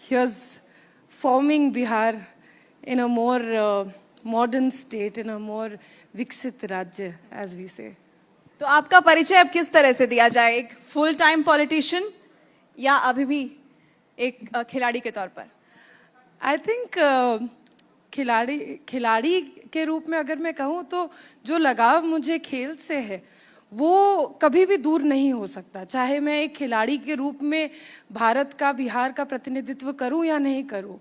he was forming Bihar in a more modern state, in a more viksit rajya, as we say. तो आपका परिचय अब किस तरह से दिया जाए, एक फुल टाइम पॉलिटिशियन या अभी भी एक खिलाड़ी के तौर पर? आई थिंक खिलाड़ी के रूप में अगर मैं कहूँ तो जो लगाव मुझे खेल से है वो कभी भी दूर नहीं हो सकता, चाहे मैं एक खिलाड़ी के रूप में भारत का, बिहार का प्रतिनिधित्व करूं या नहीं करूं।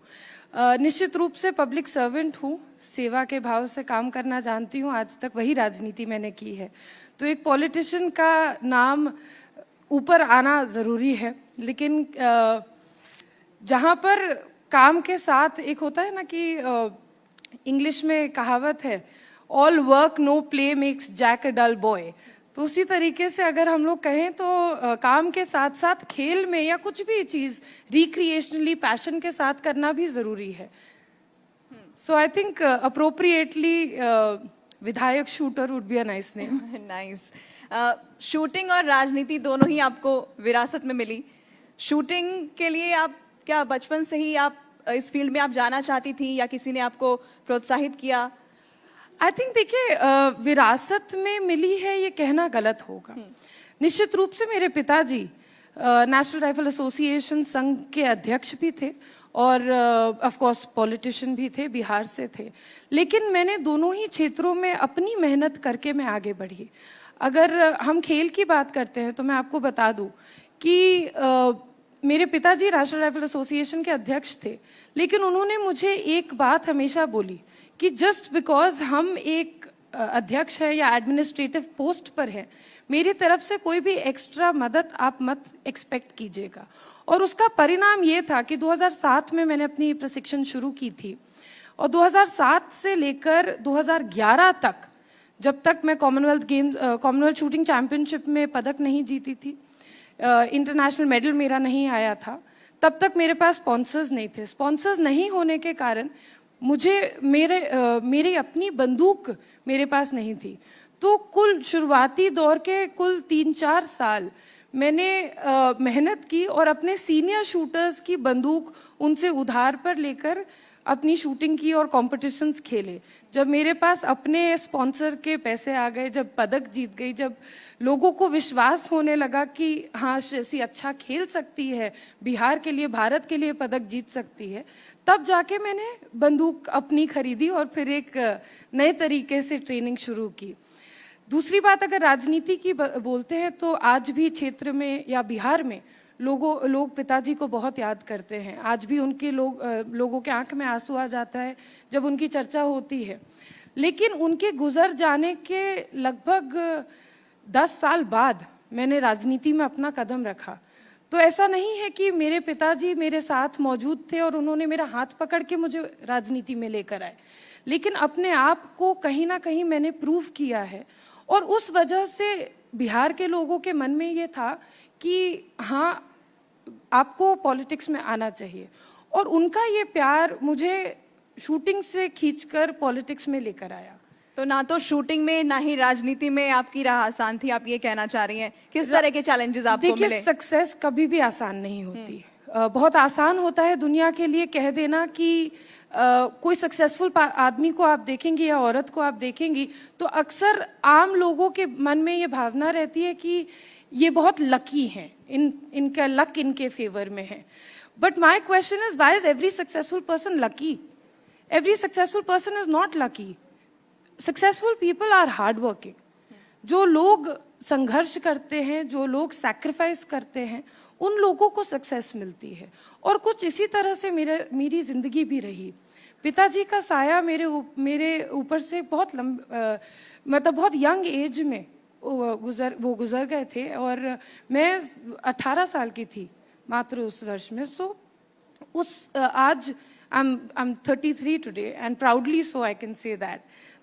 निश्चित रूप से पब्लिक सर्वेंट हूं, सेवा के भाव से काम करना जानती हूं, आज तक वही राजनीति मैंने की है। तो एक पॉलिटिशियन का नाम ऊपर आना ज़रूरी है, लेकिन जहाँ पर काम के साथ एक होता है ना कि इंग्लिश में कहावत है, all work no play makes Jack a dull boy. तो उसी तरीके से अगर हम लोग कहें तो काम के साथ साथ खेल में या कुछ भी चीज़ रिक्रिएशनली पैशन के साथ करना भी ज़रूरी है। सो आई थिंक अप्रोप्रिएटली विधायक shooter would be a nice name. Nice. Shooting और राजनीति दोनों ही आपको विरासत में मिली। शूटिंग के लिए आप क्या बचपन से ही आप इस फील्ड में आप जाना चाहती थी या किसी ने आपको प्रोत्साहित किया? आई थिंक देखिए, विरासत में मिली है ये कहना गलत होगा। निश्चित रूप से मेरे पिताजी नेशनल राइफल एसोसिएशन संघ के अध्यक्ष भी थे और ऑफ कोर्स पॉलिटिशियन भी थे, बिहार से थे, लेकिन मैंने दोनों ही क्षेत्रों में अपनी मेहनत करके मैं आगे बढ़ी। अगर हम खेल की बात करते हैं तो मैं आपको बता दूं कि मेरे पिताजी नेशनल राइफल एसोसिएशन के अध्यक्ष थे, लेकिन उन्होंने मुझे एक बात हमेशा बोली कि जस्ट बिकॉज हम एक अध्यक्ष हैं या एडमिनिस्ट्रेटिव पोस्ट पर हैं, मेरी तरफ से कोई भी एक्स्ट्रा मदद आप मत एक्सपेक्ट कीजिएगा। और उसका परिणाम ये था कि 2007 में मैंने अपनी प्रशिक्षण शुरू की थी और 2007 से लेकर 2011 तक, जब तक मैं कॉमनवेल्थ शूटिंग चैंपियनशिप में पदक नहीं जीती थी, इंटरनेशनल मेडल मेरा नहीं आया था, तब तक मेरे पास स्पॉन्सर्स नहीं थे। स्पॉन्सर्स नहीं होने के कारण मुझे मेरी अपनी बंदूक मेरे पास नहीं थी। तो कुल शुरुआती दौर के कुल 3-4 साल मैंने मेहनत की और अपने सीनियर शूटर्स की बंदूक उनसे उधार पर लेकर अपनी शूटिंग की और कॉम्पिटिशन्स खेले। जब मेरे पास अपने स्पॉन्सर के पैसे आ गए, जब पदक जीत गई, जब लोगों को विश्वास होने लगा कि हाँ श्रेयसी अच्छा खेल सकती है, बिहार के लिए, भारत के लिए पदक जीत सकती है, तब जाके मैंने बंदूक अपनी खरीदी और फिर एक नए तरीके से ट्रेनिंग शुरू की। दूसरी बात, अगर राजनीति की बोलते हैं तो आज भी क्षेत्र में या बिहार में लोग पिताजी को बहुत याद करते हैं। आज भी उनके लोगों के आंख में आंसू आ जाता है जब उनकी चर्चा होती है। लेकिन उनके गुजर जाने के लगभग 10 साल बाद मैंने राजनीति में अपना कदम रखा। तो ऐसा नहीं है कि मेरे पिताजी मेरे साथ मौजूद थे और उन्होंने मेरा हाथ पकड़ के मुझे राजनीति में लेकर आए, लेकिन अपने आप को कहीं ना कहीं मैंने प्रूव किया है। और उस वजह से बिहार के लोगों के मन में ये था कि हाँ आपको पॉलिटिक्स में आना चाहिए, और उनका ये प्यार मुझे शूटिंग से खींचकर पॉलिटिक्स में लेकर आया। तो ना तो शूटिंग में ना ही राजनीति में आपकी राह आसान थी, आप ये कहना चाह रही हैं? किस तरह के चैलेंजेस आपको मिले? देखिए, सक्सेस कभी भी आसान नहीं होती। बहुत आसान होता है दुनिया के लिए कह देना कि कोई सक्सेसफुल आदमी को आप देखेंगी या औरत को आप देखेंगी तो अक्सर आम लोगों के मन में ये भावना रहती है कि ये बहुत लकी हैं, इनका लक इनके फेवर में है। But my question is, why is every successful person lucky? Every successful person is not lucky. Successful people are hard working. जो लोग संघर्ष करते हैं, जो लोग सैक्रिफाइस करते हैं, उन लोगों को सक्सेस मिलती है। और कुछ इसी तरह से मेरी जिंदगी भी रही। पिताजी का साया मेरे ऊपर से बहुत मतलब बहुत यंग एज में वो गुजर गए थे और मैं 18 साल की थी मात्र उस वर्ष में। सो आज I'm 33 today and proudly so I can say that.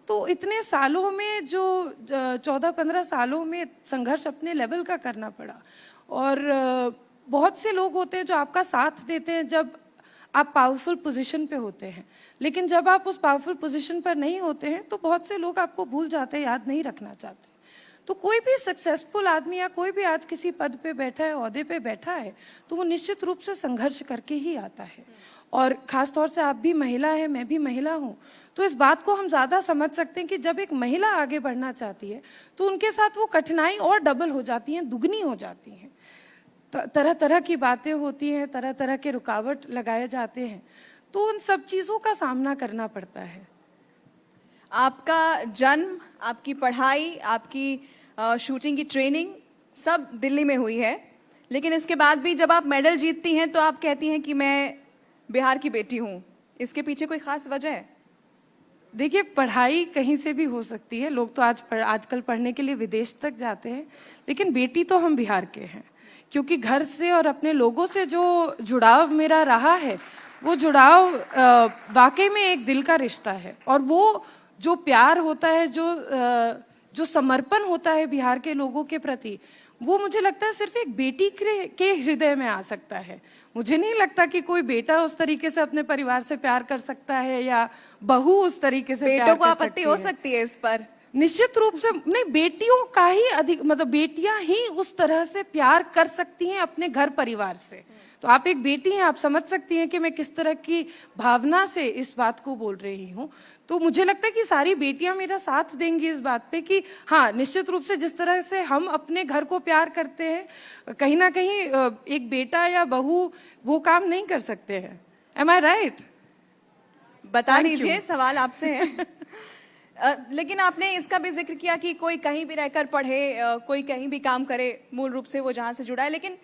तो इतने सालों में जो 14-15 सालों में संघर्ष अपने लेवल का करना पड़ा। और बहुत से लोग होते हैं जो आपका साथ देते हैं जब आप पावरफुल पोजीशन पे होते हैं, लेकिन जब आप उस पावरफुल पोजीशन पर नहीं होते हैं तो बहुत से लोग आपको भूल जाते हैं, याद नहीं रखना चाहते। तो कोई भी सक्सेसफुल आदमी या कोई भी आज किसी पद पे बैठा है, ओहदे पे बैठा है, तो वो निश्चित रूप से संघर्ष करके ही आता है। और खास तौर से आप भी महिला हैं, मैं भी महिला हूँ, तो इस बात को हम ज़्यादा समझ सकते हैं कि जब एक महिला आगे बढ़ना चाहती है तो उनके साथ वो कठिनाई और डबल हो जाती हैं, दुगनी हो जाती हैं। तरह तरह की बातें होती हैं, तरह तरह के रुकावट लगाए जाते हैं, तो उन सब चीज़ों का सामना करना पड़ता है। आपका जन्म, आपकी पढ़ाई, आपकी शूटिंग की ट्रेनिंग सब दिल्ली में हुई है, लेकिन इसके बाद भी जब आप मेडल जीतती हैं तो आप कहती हैं कि मैं बिहार की बेटी हूँ। इसके पीछे कोई खास वजह है? देखिए, पढ़ाई कहीं से भी हो सकती है, लोग तो आजकल पढ़ने के लिए विदेश तक जाते हैं, लेकिन बेटी तो हम बिहार के हैं, क्योंकि घर से और अपने लोगों से जो जुड़ाव मेरा रहा है, वो जुड़ाव वाकई में एक दिल का रिश्ता है। और वो जो प्यार होता है, जो समर्पण होता है बिहार के लोगों के प्रति, वो मुझे लगता है सिर्फ एक बेटी के हृदय में आ सकता है। मुझे नहीं लगता कि कोई बेटा उस तरीके से अपने परिवार से प्यार कर सकता है या बहू उस तरीके से प्यार बेटों को कर आपत्ति सकती हो है। सकती है इस पर? निश्चित रूप से नहीं, बेटियों का ही अधिक, मतलब बेटियां ही उस तरह से प्यार कर सकती हैं अपने घर परिवार से। तो आप एक बेटी हैं, आप समझ सकती हैं कि मैं किस तरह की भावना से इस बात को बोल रही हूँ। तो मुझे लगता है कि सारी बेटियां मेरा साथ देंगी इस बात पे कि हाँ, निश्चित रूप से जिस तरह से हम अपने घर को प्यार करते हैं, कहीं ना कहीं एक बेटा या बहू वो काम नहीं कर सकते हैं। एम आई राइट? बता दीजिए, सवाल आपसे है। लेकिन आपने इसका भी जिक्र किया कि कोई कहीं भी रहकर पढ़े, कोई कहीं भी काम करे, मूल रूप से वो जहाँ से जुड़ा है, लेकिन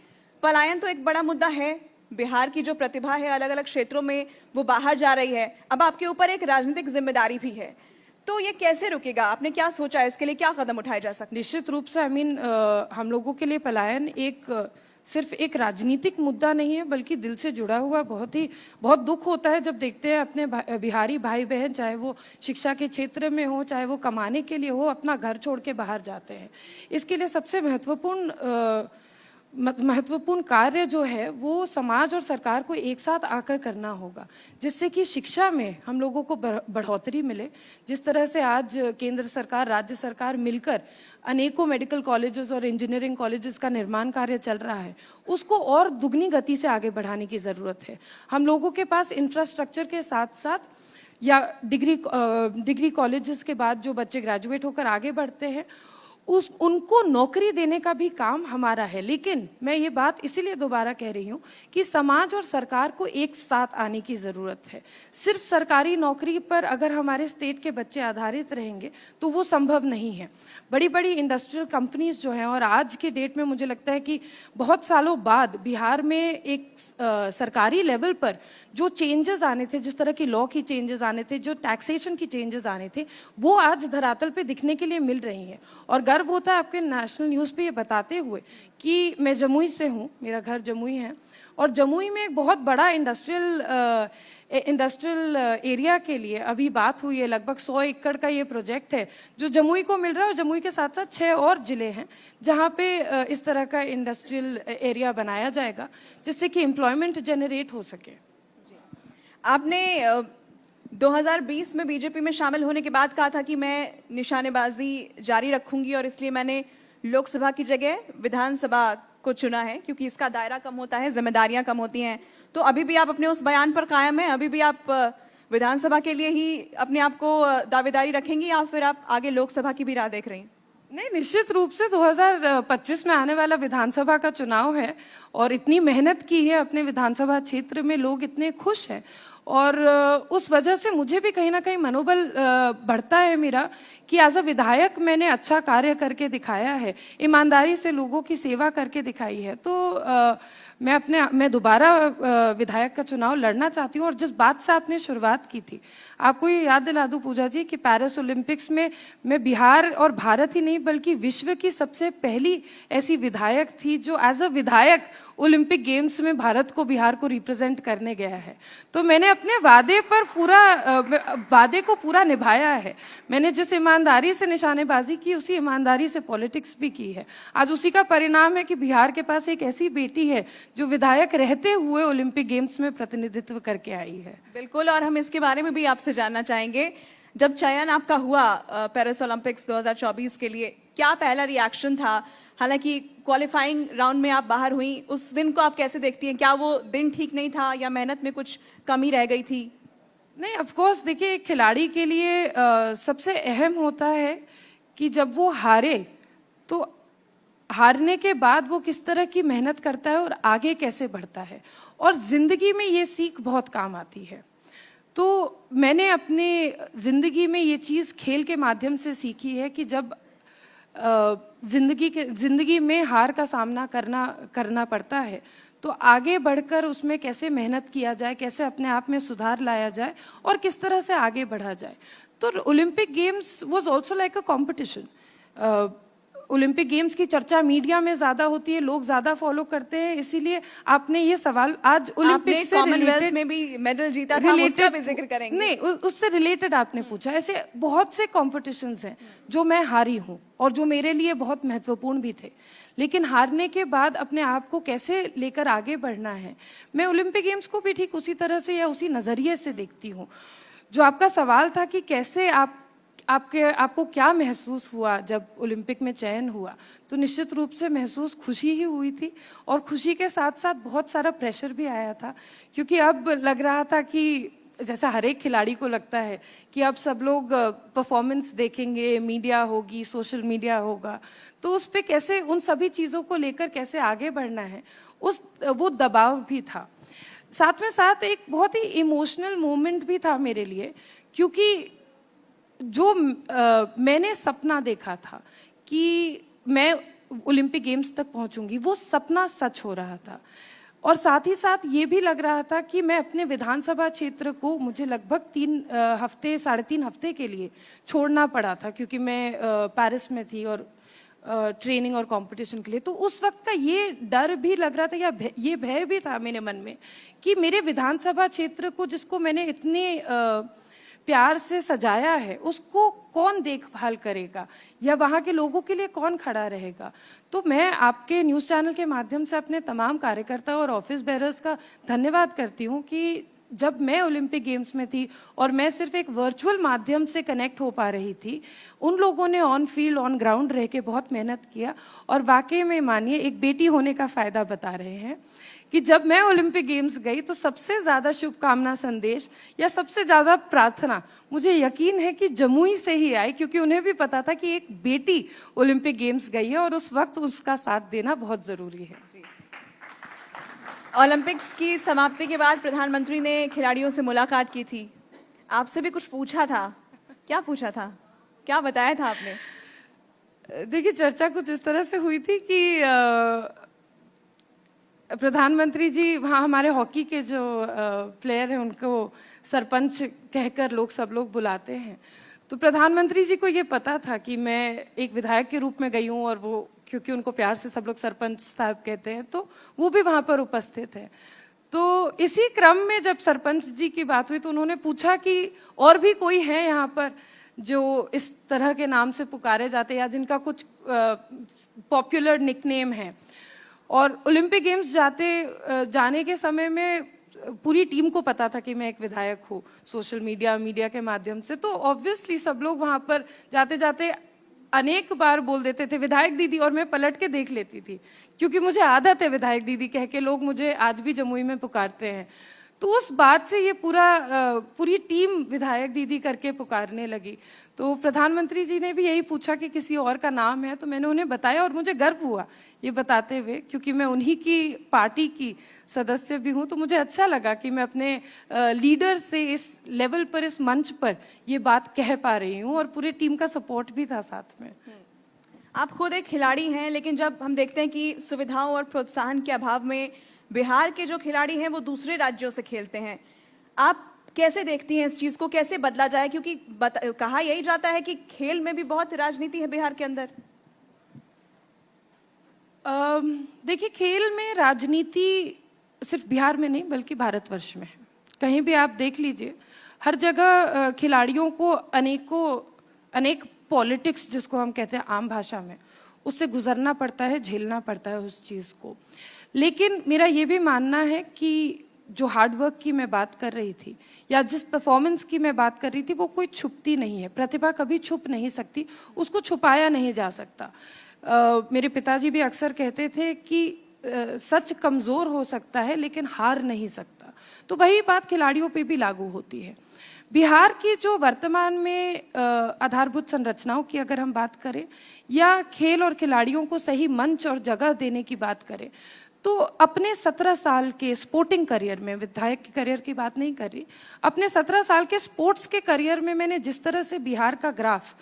पलायन तो एक बड़ा मुद्दा है। बिहार की जो प्रतिभा है अलग अलग क्षेत्रों में, वो बाहर जा रही है। अब आपके ऊपर एक राजनीतिक जिम्मेदारी भी है, तो ये कैसे रुकेगा? आपने क्या सोचा है, इसके लिए क्या कदम उठाए जा सकते हैं? निश्चित रूप से हम लोगों के लिए पलायन सिर्फ एक राजनीतिक मुद्दा नहीं है, बल्कि दिल से जुड़ा हुआ बहुत दुख होता है जब देखते हैं अपने बिहारी भाई बहन, चाहे वो शिक्षा के क्षेत्र में हो, चाहे वो कमाने के लिए हो, अपना घर छोड़ के बाहर जाते हैं। इसके लिए सबसे महत्वपूर्ण कार्य जो है वो समाज और सरकार को एक साथ आकर करना होगा, जिससे कि शिक्षा में हम लोगों को बढ़ोतरी मिले। जिस तरह से आज केंद्र सरकार, राज्य सरकार मिलकर अनेकों मेडिकल कॉलेजेस और इंजीनियरिंग कॉलेजेस का निर्माण कार्य चल रहा है, उसको और दुगनी गति से आगे बढ़ाने की ज़रूरत है। हम लोगों के पास इंफ्रास्ट्रक्चर के साथ साथ या डिग्री कॉलेजेस के बाद जो बच्चे ग्रेजुएट होकर आगे बढ़ते हैं, उनको नौकरी देने का भी काम हमारा है। लेकिन मैं ये बात इसीलिए दोबारा कह रही हूँ कि समाज और सरकार को एक साथ आने की ज़रूरत है। सिर्फ सरकारी नौकरी पर अगर हमारे स्टेट के बच्चे आधारित रहेंगे तो वो संभव नहीं है। बड़ी बड़ी इंडस्ट्रियल कंपनीज जो हैं, और आज के डेट में मुझे लगता है कि बहुत सालों बाद बिहार में एक सरकारी लेवल पर जो चेंजेस आने थे, जिस तरह की लॉ की चेंजेस आने थे, जो टैक्सेशन की चेंजेस आने थे, वो आज धरातल पे दिखने के लिए मिल रही हैं। और गर्व होता है आपके नेशनल न्यूज़ पे ये बताते हुए कि मैं जमुई से हूँ, मेरा घर जमुई है, और जमुई में एक बहुत बड़ा इंडस्ट्रियल एरिया के लिए अभी बात हुई है। लगभग 100 एकड़ का ये प्रोजेक्ट है जो जमुई को मिल रहा है, और जमुई के साथ साथ 6 और जिले हैं जहाँ पे इस तरह का इंडस्ट्रियल एरिया बनाया जाएगा, जिससे कि एम्प्लॉयमेंट जनरेट हो सके। आपने 2020 में बीजेपी में शामिल होने के बाद कहा था कि मैं निशानेबाजी जारी रखूंगी, और इसलिए मैंने लोकसभा की जगह विधानसभा को चुना है, क्योंकि इसका दायरा कम होता है, जिम्मेदारियां कम होती हैं। तो अभी भी आप अपने उस बयान पर कायम हैं? अभी भी आप विधानसभा के लिए ही अपने आप को दावेदारी रखेंगी, या फिर आप आगे लोकसभा की भी राह देख रही हैं? नहीं, निश्चित रूप से 2025 में आने वाला विधानसभा का चुनाव है, और इतनी मेहनत की है अपने विधानसभा क्षेत्र में, लोग इतने खुश हैं, और उस वजह से मुझे भी कहीं ना कहीं मनोबल बढ़ता है मेरा कि एज अ विधायक मैंने अच्छा कार्य करके दिखाया है, ईमानदारी से लोगों की सेवा करके दिखाई है। तो मैं दोबारा विधायक का चुनाव लड़ना चाहती हूँ। और जिस बात से आपने शुरुआत की थी, आपको ये याद दिला दूं पूजा जी कि पेरिस ओलंपिक्स में मैं बिहार और भारत ही नहीं बल्कि विश्व की सबसे पहली ऐसी विधायक थी जो एज अ विधायक ओलंपिक गेम्स में भारत को, बिहार को रिप्रेजेंट करने गया है। तो मैंने अपने वादे को पूरा निभाया है। मैंने जिस ईमानदारी से निशानेबाजी की, उसी ईमानदारी से पॉलिटिक्स भी की है। आज उसी का परिणाम है कि बिहार के पास एक ऐसी बेटी है जो विधायक रहते हुए ओलंपिक गेम्स में प्रतिनिधित्व करके आई है। बिल्कुल, और हम इसके बारे में भी आपसे जानना चाहेंगे। जब चयन आपका हुआ पेरिस ओलंपिक्स 2024 के लिए, क्या पहला रिएक्शन था? हालांकि क्वालिफाइंग राउंड में आप बाहर हुई, उस दिन को आप कैसे देखती हैं? क्या वो दिन ठीक नहीं था या मेहनत में कुछ कमी रह गई थी? नहीं, ऑफ कोर्स देखिए, एक खिलाड़ी के लिए सबसे अहम होता है कि जब वो हारे तो हारने के बाद वो किस तरह की मेहनत करता है और आगे कैसे बढ़ता है, और जिंदगी में ये सीख बहुत काम आती है। तो मैंने अपने जिंदगी में ये चीज़ खेल के माध्यम से सीखी है कि जब जिंदगी में हार का सामना करना पड़ता है तो आगे बढ़कर उसमें कैसे मेहनत किया जाए, कैसे अपने आप में सुधार लाया जाए और किस तरह से आगे बढ़ा जाए। तो Olympic games was also like a competition. Olympic games की चर्चा मीडिया में ज्यादा होती है, लोग ज्यादा फॉलो करते हैं, इसीलिए आपने ये सवाल आज ओलंपिक से कॉमनवेल्थ में भी मेडल जीता था, उसका भी जिक्र करेंगे। नहीं, उससे रिलेटेड आपने पूछा। ऐसे बहुत से कॉम्पिटिशन्स हैं जो मैं हारी हूँ और जो मेरे लिए बहुत महत्वपूर्ण भी थे, लेकिन हारने के बाद अपने आप को कैसे लेकर आगे बढ़ना है, मैं ओलंपिक गेम्स को भी ठीक उसी तरह से या उसी नजरिए से देखती हूँ। जो आपका सवाल था कि कैसे आपको क्या महसूस हुआ जब ओलंपिक में चयन हुआ, तो निश्चित रूप से महसूस खुशी ही हुई थी, और खुशी के साथ साथ बहुत सारा प्रेशर भी आया था, क्योंकि अब लग रहा था कि जैसा हर एक खिलाड़ी को लगता है कि अब सब लोग परफॉर्मेंस देखेंगे, मीडिया होगी, सोशल मीडिया होगा, तो उस पे कैसे उन सभी चीज़ों को लेकर कैसे आगे बढ़ना है, वो दबाव भी था। साथ में साथ एक बहुत ही इमोशनल मोमेंट भी था मेरे लिए, क्योंकि जो मैंने सपना देखा था कि मैं ओलंपिक गेम्स तक पहुंचूंगी, वो सपना सच हो रहा था। और साथ ही साथ ये भी लग रहा था कि मैं अपने विधानसभा क्षेत्र को मुझे लगभग 3.5 हफ्ते के लिए छोड़ना पड़ा था, क्योंकि मैं पेरिस में थी और ट्रेनिंग और कंपटीशन के लिए। तो उस वक्त का ये डर भी लग रहा था, या ये भय भी था मेरे मन में कि मेरे विधानसभा क्षेत्र को, जिसको मैंने इतने प्यार से सजाया है, उसको कौन देखभाल करेगा, या वहाँ के लोगों के लिए कौन खड़ा रहेगा। तो मैं आपके न्यूज़ चैनल के माध्यम से अपने तमाम कार्यकर्ता और ऑफिस बेरर्स का धन्यवाद करती हूँ कि जब मैं ओलंपिक गेम्स में थी और मैं सिर्फ एक वर्चुअल माध्यम से कनेक्ट हो पा रही थी, उन लोगों ने ऑन फील्ड ऑन ग्राउंड रह के बहुत मेहनत किया। और वाकई में मानिए, एक बेटी होने का फ़ायदा बता रहे हैं कि जब मैं ओलंपिक गेम्स गई तो सबसे ज़्यादा शुभकामना संदेश या सबसे ज़्यादा प्रार्थना मुझे यकीन है कि जमुई से ही आई, क्योंकि उन्हें भी पता था कि एक बेटी ओलंपिक गेम्स गई है और उस वक्त उसका साथ देना बहुत ज़रूरी है। ओलंपिक्स की समाप्ति के बाद प्रधानमंत्री ने खिलाड़ियों से मुलाकात की थी, आपसे भी कुछ पूछा था, क्या पूछा था, क्या बताया था आपने? देखिए, चर्चा कुछ इस तरह से हुई थी कि प्रधानमंत्री जी वहाँ हमारे हॉकी के जो प्लेयर हैं उनको सरपंच कहकर सब लोग बुलाते हैं। तो प्रधानमंत्री जी को ये पता था कि मैं एक विधायक के रूप में गई हूँ, और वो क्योंकि उनको प्यार से सब लोग सरपंच साहब कहते हैं, तो वो भी वहाँ पर उपस्थित है। तो इसी क्रम में जब सरपंच जी की बात हुई तो उन्होंने पूछा कि और भी कोई है यहाँ पर जो इस तरह के नाम से पुकारे जाते हैं या जिनका कुछ पॉपुलर निकनेम है। और ओलंपिक गेम्स जाने के समय में पूरी टीम को पता था कि मैं एक विधायक हूँ, सोशल मीडिया के माध्यम से। तो ऑब्वियसली सब लोग वहाँ पर जाते जाते अनेक बार बोल देते थे विधायक दीदी, और मैं पलट के देख लेती थी, क्योंकि मुझे आदत है विधायक दीदी कह के, लोग मुझे आज भी जमुई में पुकारते हैं। तो उस बात से ये पूरी टीम विधायक दीदी करके पुकारने लगी। तो प्रधानमंत्री जी ने भी यही पूछा कि किसी और का नाम है, तो मैंने उन्हें बताया, और मुझे गर्व हुआ ये बताते हुए, क्योंकि मैं उन्हीं की पार्टी की सदस्य भी हूँ। तो मुझे अच्छा लगा कि मैं अपने लीडर से इस लेवल पर, इस मंच पर ये बात कह पा रही हूँ, और पूरी टीम का सपोर्ट भी था साथ में। आप खुद एक खिलाड़ी हैं, लेकिन जब हम देखते हैं कि सुविधाओं और प्रोत्साहन के अभाव में बिहार के जो खिलाड़ी हैं वो दूसरे राज्यों से खेलते हैं, आप कैसे देखती हैं इस चीज़ को, कैसे बदला जाए? क्योंकि कहा यही जाता है कि खेल में भी बहुत राजनीति है बिहार के अंदर। देखिए, खेल में राजनीति सिर्फ बिहार में नहीं बल्कि भारतवर्ष में है। कहीं भी आप देख लीजिए, हर जगह खिलाड़ियों को अनेक पॉलिटिक्स, जिसको हम कहते हैं आम भाषा में, उससे गुजरना पड़ता है, झेलना पड़ता है उस चीज़ को। लेकिन मेरा ये भी मानना है कि जो हार्ड वर्क की मैं बात कर रही थी या जिस परफॉर्मेंस की मैं बात कर रही थी वो कोई छुपती नहीं है। प्रतिभा कभी छुप नहीं सकती, उसको छुपाया नहीं जा सकता। मेरे पिताजी भी अक्सर कहते थे कि सच कमज़ोर हो सकता है लेकिन हार नहीं सकता। तो वही बात खिलाड़ियों पे भी लागू होती है। बिहार की जो वर्तमान में आधारभूत संरचनाओं की अगर हम बात करें या खेल और खिलाड़ियों को सही मंच और जगह देने की बात करें, तो अपने 17 साल के स्पोर्टिंग करियर में, विधायक के करियर की बात नहीं कर रही, अपने 17 साल के स्पोर्ट्स के करियर में मैंने जिस तरह से बिहार का ग्राफ,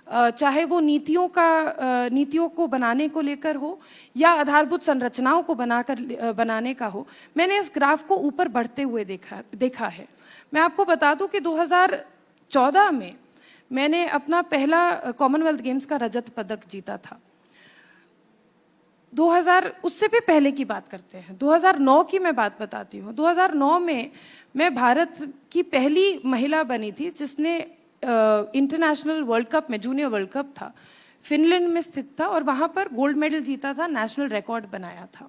चाहे वो नीतियों को बनाने को लेकर हो या आधारभूत संरचनाओं को बनाने का हो, मैंने इस ग्राफ को ऊपर बढ़ते हुए देखा है। मैं आपको बता दूं कि 2014 में मैंने अपना पहला कॉमनवेल्थ गेम्स का रजत पदक जीता था। 2000 उससे भी पहले की बात करते हैं, 2009 की मैं बात बताती हूँ। 2009 में मैं भारत की पहली महिला बनी थी जिसने इंटरनेशनल वर्ल्ड कप में, जूनियर वर्ल्ड कप था, फिनलैंड में स्थित था, और वहां पर गोल्ड मेडल जीता था, नेशनल रिकॉर्ड बनाया था।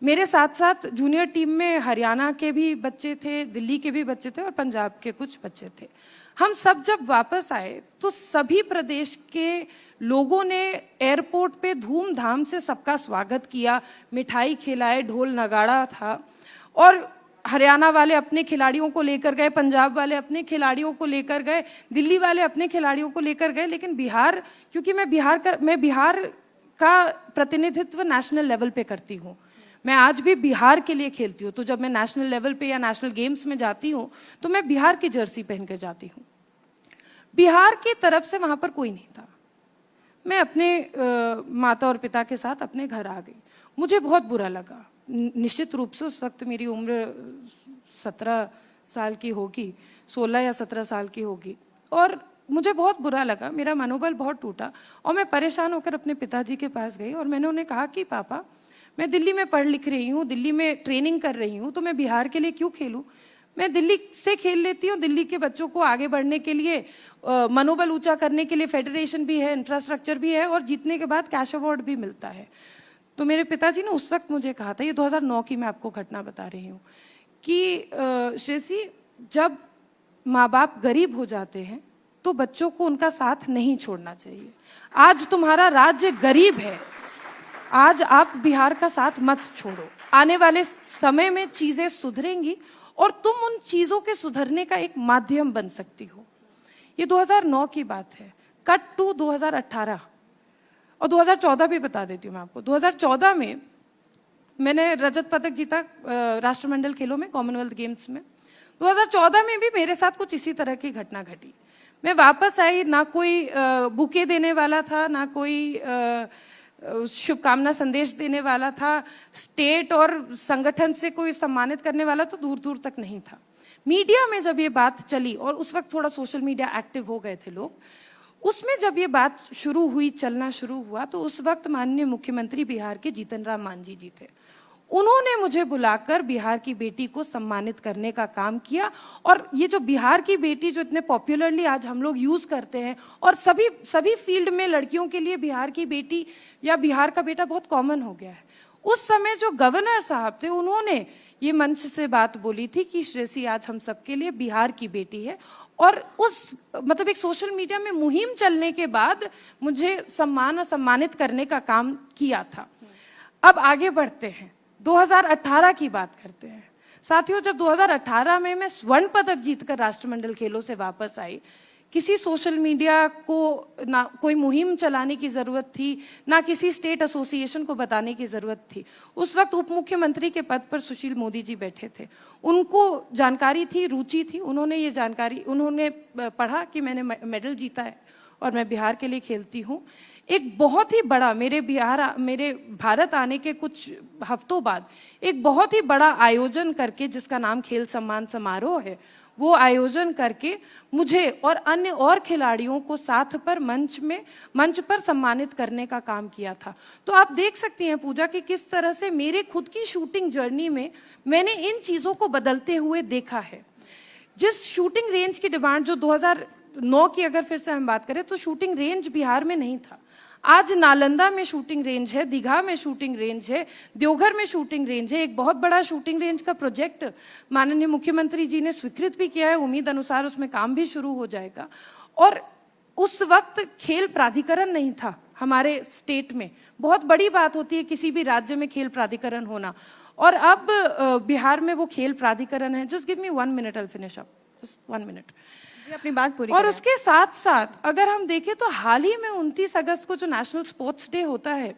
मेरे साथ साथ जूनियर टीम में हरियाणा के भी बच्चे थे, दिल्ली के भी बच्चे थे और पंजाब के कुछ बच्चे थे। हम सब जब वापस आए तो सभी प्रदेश के लोगों ने एयरपोर्ट पे धूमधाम से सबका स्वागत किया, मिठाई खिलाए, ढोल नगाड़ा था, और हरियाणा वाले अपने खिलाड़ियों को लेकर गए, पंजाब वाले अपने खिलाड़ियों को लेकर गए, दिल्ली वाले अपने खिलाड़ियों को लेकर गए। लेकिन बिहार, क्योंकि मैं बिहार का प्रतिनिधित्व नेशनल लेवल पे करती हूँ, मैं आज भी बिहार के लिए खेलती हूँ, तो जब मैं नेशनल लेवल पे या नेशनल गेम्स में जाती हूँ तो मैं बिहार की जर्सी पहन के जाती हूँ। बिहार की तरफ से वहां पर कोई नहीं था। मैं अपने माता और पिता के साथ अपने घर आ गई। मुझे बहुत बुरा लगा। निश्चित रूप से उस वक्त मेरी उम्र 17 साल की होगी, 16 या 17 साल की होगी, और मुझे बहुत बुरा लगा, मेरा मनोबल बहुत टूटा, और मैं परेशान होकर अपने पिताजी के पास गई और मैंने उन्हें कहा कि पापा, मैं दिल्ली में पढ़ लिख रही हूँ, दिल्ली में ट्रेनिंग कर रही हूँ, तो मैं बिहार के लिए क्यों खेलूँ? मैं दिल्ली से खेल लेती हूँ। दिल्ली के बच्चों को आगे बढ़ने के लिए, मनोबल ऊंचा करने के लिए फेडरेशन भी है, इंफ्रास्ट्रक्चर भी है, और जीतने के बाद कैश अवार्ड भी मिलता है। तो मेरे पिताजी ने उस वक्त मुझे कहा था, ये 2009 की मैं आपको घटना बता रही हूँ, कि श्रेयसी, जब माँ बाप गरीब हो जाते हैं तो बच्चों को उनका साथ नहीं छोड़ना चाहिए। आज तुम्हारा राज्य गरीब है, आज आप बिहार का साथ मत छोड़ो। आने वाले समय में चीजें सुधरेंगी और तुम उन चीजों के सुधरने का एक माध्यम बन सकती हो। ये 2009 की बात है। कट टू 2018 और 2014 भी बता देती हूँ मैं आपको। 2014 में मैंने रजत पदक जीता राष्ट्रमंडल खेलों में, कॉमनवेल्थ गेम्स में। 2014 में भी मेरे साथ कुछ इसी तरह की घटना घटी। मैं वापस आई, ना कोई बुके देने वाला था, ना कोई शुभकामना संदेश देने वाला था, स्टेट और संगठन से कोई सम्मानित करने वाला तो दूर दूर तक नहीं था। मीडिया में जब ये बात चली, और उस वक्त थोड़ा सोशल मीडिया एक्टिव हो गए थे लोग, उसमें जब ये बात शुरू हुई, चलना शुरू हुआ, तो उस वक्त माननीय मुख्यमंत्री बिहार के जीतन राम मांझी जी थे। उन्होंने मुझे बुलाकर बिहार की बेटी को सम्मानित करने का काम किया। और ये जो बिहार की बेटी जो इतने पॉपुलरली आज हम लोग यूज करते हैं, और सभी फील्ड में लड़कियों के लिए बिहार की बेटी या बिहार का बेटा बहुत कॉमन हो गया है। उस समय जो गवर्नर साहब थे, उन्होंने ये मंच से बात बोली थी कि श्रेयसी आज हम सबके लिए बिहार की बेटी है, और उस मतलब एक सोशल मीडिया में मुहिम चलने के बाद मुझे सम्मान और सम्मानित करने का काम किया था। अब आगे बढ़ते हैं, 2018 की बात करते हैं। साथियों, जब 2018 में मैं स्वर्ण पदक जीतकर राष्ट्रमंडल खेलों से वापस आई, किसी सोशल मीडिया को ना कोई मुहिम चलाने की जरूरत थी, ना किसी स्टेट एसोसिएशन को बताने की जरूरत थी। उस वक्त उप मुख्यमंत्री के पद पर सुशील मोदी जी बैठे थे। उनको जानकारी थी, रुचि थी, उन्होंने पढ़ा कि मैंने मेडल जीता है और मैं बिहार के लिए खेलती हूँ। एक बहुत ही बड़ा, मेरे भारत आने के कुछ हफ्तों बाद एक बहुत ही बड़ा आयोजन करके, जिसका नाम खेल सम्मान समारोह है, वो आयोजन करके मुझे और अन्य और खिलाड़ियों को साथ पर मंच पर सम्मानित करने का काम किया था। तो आप देख सकती हैं पूजा कि किस तरह से मेरे खुद की शूटिंग जर्नी में मैंने इन चीजों को बदलते हुए देखा है। जिस शूटिंग रेंज की डिमांड जो 2009 की अगर फिर से हम बात करें, तो शूटिंग रेंज बिहार में नहीं था। आज नालंदा में शूटिंग रेंज है, दीघा में शूटिंग रेंज है, देवघर में शूटिंग रेंज है। एक बहुत बड़ा शूटिंग रेंज का प्रोजेक्ट माननीय मुख्यमंत्री जी ने स्वीकृत भी किया है, उम्मीद अनुसार उसमें काम भी शुरू हो जाएगा। और उस वक्त खेल प्राधिकरण नहीं था हमारे स्टेट में, बहुत बड़ी बात होती है किसी भी राज्य में खेल प्राधिकरण होना, और अब बिहार में वो खेल प्राधिकरण है। Just give me 1 minute, I finish up, just 1 minute. अपनी बात पूरी और करें। उसके साथ साथ अगर हम देखें तो हाल ही में 29 अगस्त को जो नेशनल स्पोर्ट्स डे होता है,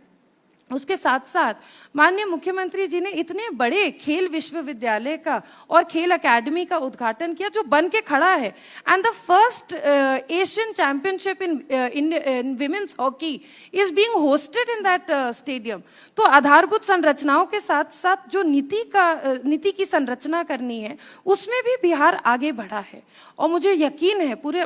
उसके साथ साथ माननीय मुख्यमंत्री जी ने इतने बड़े खेल विश्वविद्यालय का और खेल अकेडमी का उद्घाटन किया जो बन के खड़ा है। And the first Asian championship in women's hockey is being hosted in that stadium. तो आधारभूत संरचनाओं के साथ साथ जो नीति की संरचना करनी है, उसमें भी बिहार आगे बढ़ा है। और मुझे यकीन है, पूरे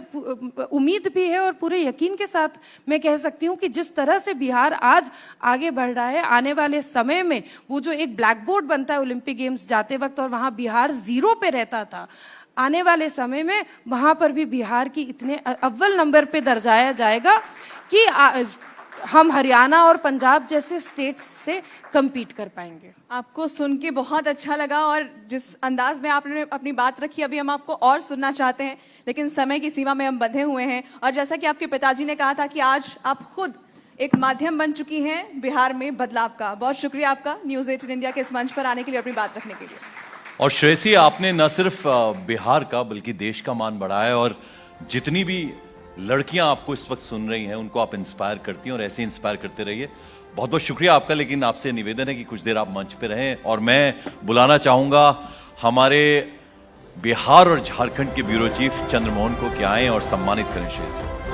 उम्मीद भी है और पूरे यकीन के साथ मैं कह सकती हूँ कि जिस तरह से बिहार आज आगे बढ़ रहा है, आने वाले समय में वो जो एक ब्लैक बोर्ड बनता है ओलंपिक गेम्स जाते वक्त और वहां बिहार 0 पे रहता था, आने वाले समय में वहां पर भी बिहार की इतने अव्वल नंबर पे दर्जाया जाएगा कि हम हरियाणा और पंजाब जैसे स्टेट्स से compete कर पाएंगे। आपको सुन के बहुत अच्छा लगा और जिस अंदाज में आपने अपनी बात रखी, अभी हम आपको और सुनना चाहते हैं, लेकिन समय की सीमा में हम बंधे हुए हैं। और जैसा कि आपके पिताजी ने कहा था कि आज आप खुद एक माध्यम बन चुकी हैं बिहार में बदलाव का। बहुत शुक्रिया आपका न्यूज़ 18 इंडिया के इस मंच पर आने के लिए, अपनी बात रखने के लिए। और श्रेयसी, आपने न सिर्फ बिहार का बल्कि देश का मान बढ़ाया, और जितनी भी लड़कियां आपको इस वक्त सुन रही हैं उनको आप इंस्पायर करती हैं और ऐसे इंस्पायर करते रहिए। बहुत बहुत शुक्रिया आपका। लेकिन आपसे निवेदन है कि कुछ देर आप मंच पे रहें, और मैं बुलाना चाहूंगा हमारे बिहार और झारखंड के ब्यूरो चीफ चंद्रमोहन को कि आएं और सम्मानित करें श्रेयसी।